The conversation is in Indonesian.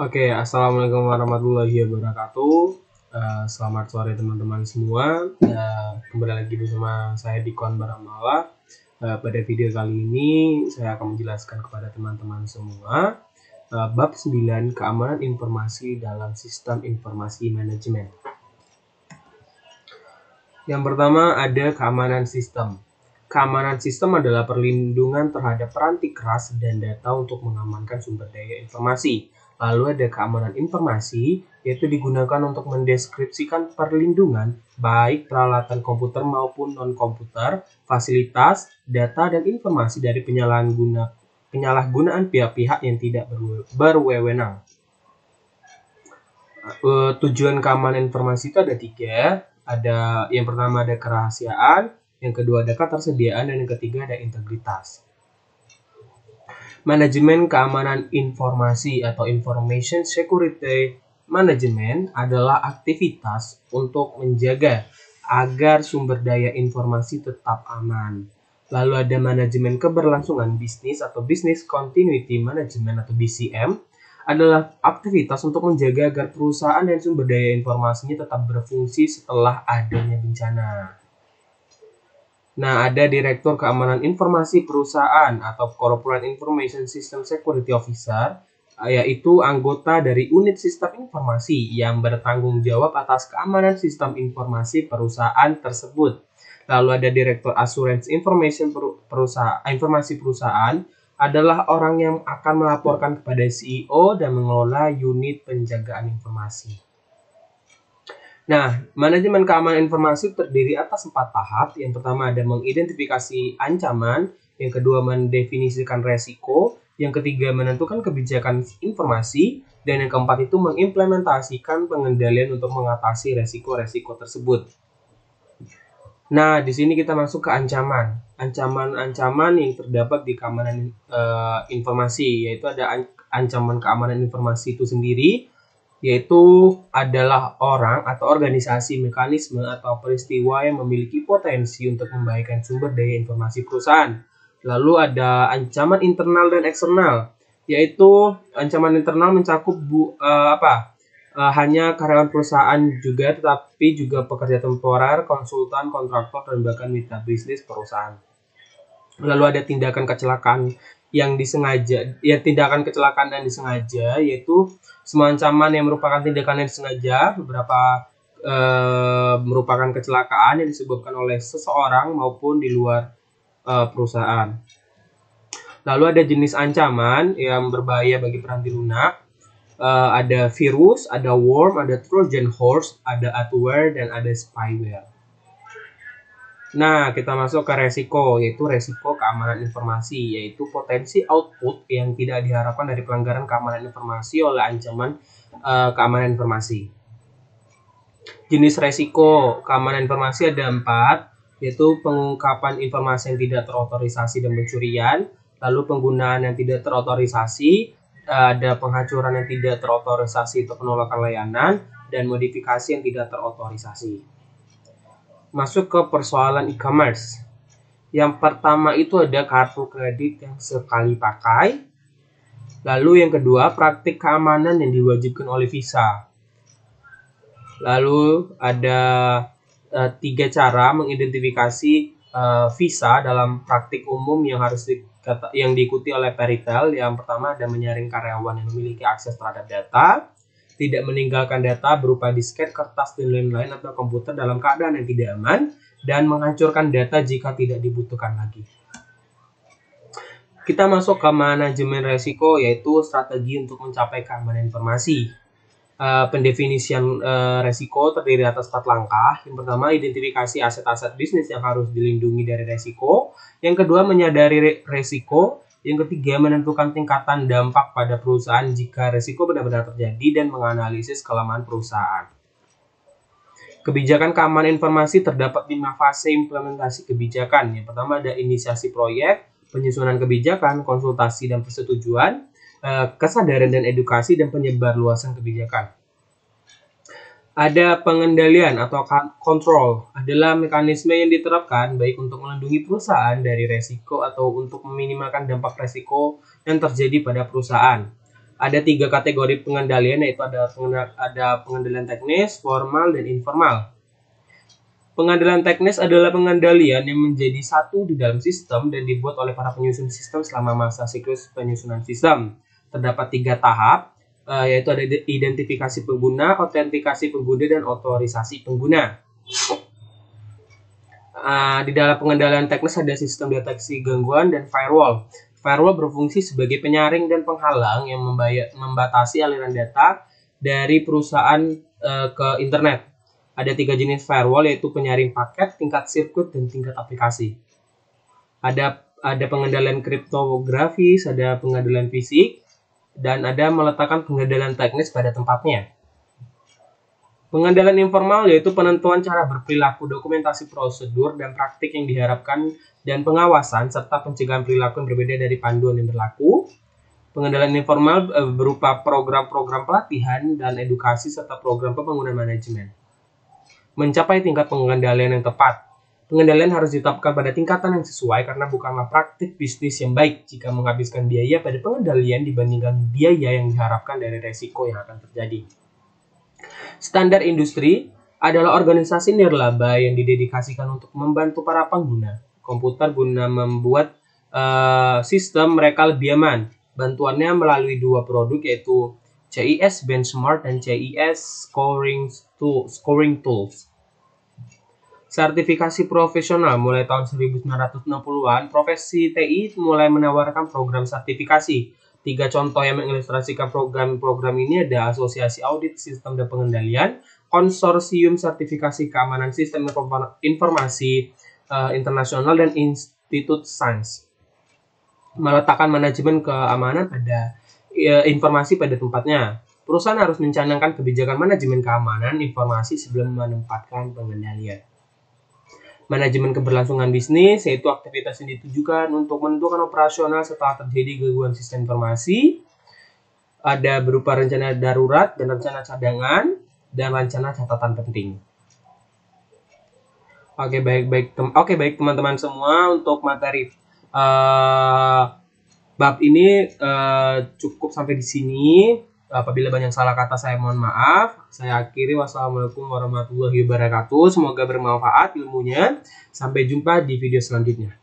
Oke, assalamualaikum warahmatullahi wabarakatuh. Selamat sore teman-teman semua. Kembali lagi bersama saya Dikon Baramala. Pada video kali ini saya akan menjelaskan kepada teman-teman semua bab 9 keamanan informasi dalam sistem informasi manajemen. Yang pertama ada keamanan sistem. Keamanan sistem adalah perlindungan terhadap peranti keras dan data untuk mengamankan sumber daya informasi. Lalu ada keamanan informasi, yaitu digunakan untuk mendeskripsikan perlindungan baik peralatan komputer maupun non-komputer, fasilitas, data, dan informasi dari penyalahgunaan pihak-pihak yang tidak berwenang. Tujuan keamanan informasi itu ada 3. Yang pertama ada kerahasiaan, yang kedua ada ketersediaan, dan yang ketiga ada integritas. Manajemen keamanan informasi atau Information Security Management adalah aktivitas untuk menjaga agar sumber daya informasi tetap aman. Lalu ada manajemen keberlangsungan bisnis atau Business Continuity Management atau BCM, adalah aktivitas untuk menjaga agar perusahaan dan sumber daya informasinya tetap berfungsi setelah adanya bencana. Nah, ada Direktur Keamanan Informasi Perusahaan atau Corporate Information System Security Officer, yaitu anggota dari unit sistem informasi yang bertanggung jawab atas keamanan sistem informasi perusahaan tersebut. Lalu ada Direktur Assurance Information Informasi Perusahaan, adalah orang yang akan melaporkan kepada CEO dan mengelola unit penjagaan informasi. Nah, manajemen keamanan informasi terdiri atas 4 tahap. Yang pertama ada mengidentifikasi ancaman, yang kedua mendefinisikan resiko, yang ketiga menentukan kebijakan informasi, dan yang keempat itu mengimplementasikan pengendalian untuk mengatasi resiko-resiko tersebut. Nah, di sini kita masuk ke ancaman. Ancaman-ancaman yang terdapat di keamanan informasi, yaitu ada ancaman keamanan informasi itu sendiri, yaitu adalah orang atau organisasi, mekanisme, atau peristiwa yang memiliki potensi untuk membahayakan sumber daya informasi perusahaan. Lalu ada ancaman internal dan eksternal, yaitu ancaman internal mencakup hanya karyawan perusahaan juga, tetapi juga pekerja temporer, konsultan, kontraktor, dan bahkan mitra bisnis perusahaan. Lalu ada tindakan kecelakaan tindakan kecelakaan dan disengaja, yaitu semua ancaman yang merupakan tindakan yang disengaja, beberapa merupakan kecelakaan yang disebabkan oleh seseorang maupun di luar perusahaan. Lalu ada jenis ancaman yang berbahaya bagi peranti lunak. Ada virus, ada worm, ada Trojan horse, ada adware, dan ada spyware. Nah, kita masuk ke resiko, yaitu resiko keamanan informasi, yaitu potensi output yang tidak diharapkan dari pelanggaran keamanan informasi oleh ancaman keamanan informasi. Jenis resiko keamanan informasi ada 4, yaitu pengungkapan informasi yang tidak terotorisasi dan pencurian, lalu penggunaan yang tidak terotorisasi, ada penghancuran yang tidak terotorisasi atau penolakan layanan, dan modifikasi yang tidak terotorisasi. Masuk ke persoalan e-commerce. Yang pertama itu ada kartu kredit yang sekali pakai. Lalu yang kedua, praktik keamanan yang diwajibkan oleh Visa. Lalu ada 3 cara mengidentifikasi Visa dalam praktik umum yang diikuti oleh Peritel. Yang pertama ada menyaring karyawan yang memiliki akses terhadap data, tidak meninggalkan data berupa disket, kertas, dan lain-lain atau komputer dalam keadaan yang tidak aman, dan menghancurkan data jika tidak dibutuhkan lagi. Kita masuk ke manajemen resiko, yaitu strategi untuk mencapai keamanan informasi. Pendefinisian resiko terdiri atas 4 langkah. Yang pertama, identifikasi aset-aset bisnis yang harus dilindungi dari resiko. Yang kedua, menyadari resiko. Yang ketiga, menentukan tingkatan dampak pada perusahaan jika resiko benar-benar terjadi dan menganalisis kelemahan perusahaan. Kebijakan keamanan informasi terdapat 5 fase implementasi kebijakan. Yang pertama ada inisiasi proyek, penyusunan kebijakan, konsultasi dan persetujuan, kesadaran dan edukasi, dan penyebarluasan kebijakan. Ada pengendalian atau kontrol, adalah mekanisme yang diterapkan baik untuk melindungi perusahaan dari resiko atau untuk meminimalkan dampak resiko yang terjadi pada perusahaan. Ada 3 kategori pengendalian, yaitu ada pengendalian teknis, formal, dan informal. Pengendalian teknis adalah pengendalian yang menjadi satu di dalam sistem dan dibuat oleh para penyusun sistem selama masa siklus penyusunan sistem. Terdapat 3 tahap, yaitu ada identifikasi pengguna, autentikasi pengguna, dan otorisasi pengguna. Di dalam pengendalian teknis ada sistem deteksi gangguan dan firewall. Firewall berfungsi sebagai penyaring dan penghalang yang membatasi aliran data dari perusahaan ke internet. Ada 3 jenis firewall, yaitu penyaring paket, tingkat sirkuit, dan tingkat aplikasi. Ada pengendalian kriptografis, ada pengendalian fisik, dan ada meletakkan pengendalian teknis pada tempatnya. Pengendalian informal yaitu penentuan cara berperilaku, dokumentasi prosedur, dan praktik yang diharapkan, dan pengawasan, serta pencegahan perilaku yang berbeda dari panduan yang berlaku. Pengendalian informal berupa program-program pelatihan dan edukasi, serta program pembangunan manajemen. Mencapai tingkat pengendalian yang tepat. Pengendalian harus ditetapkan pada tingkatan yang sesuai karena bukanlah praktik bisnis yang baik jika menghabiskan biaya pada pengendalian dibandingkan biaya yang diharapkan dari resiko yang akan terjadi. Standar industri adalah organisasi nirlaba yang didedikasikan untuk membantu para pengguna komputer guna membuat sistem mereka lebih aman. Bantuannya melalui 2 produk, yaitu CIS Benchmark dan CIS Scoring Tools. Sertifikasi profesional. Mulai tahun 1960-an, profesi TI mulai menawarkan program sertifikasi. 3 contoh yang mengilustrasikan program-program ini ada Asosiasi Audit Sistem dan Pengendalian, Konsorsium Sertifikasi Keamanan Sistem Informasi Internasional, dan Institut Sains. Meletakkan manajemen keamanan pada informasi pada tempatnya. Perusahaan harus mencanangkan kebijakan manajemen keamanan informasi sebelum menempatkan pengendalian. Manajemen keberlangsungan bisnis, yaitu aktivitas yang ditujukan untuk menentukan operasional setelah terjadi gangguan sistem informasi. Ada berupa rencana darurat dan rencana cadangan dan rencana catatan penting. Oke, baik teman-teman semua, untuk materi bab ini cukup sampai di sini. Apabila banyak salah kata, saya mohon maaf. Saya akhiri. Wassalamualaikum warahmatullahi wabarakatuh. Semoga bermanfaat ilmunya. Sampai jumpa di video selanjutnya.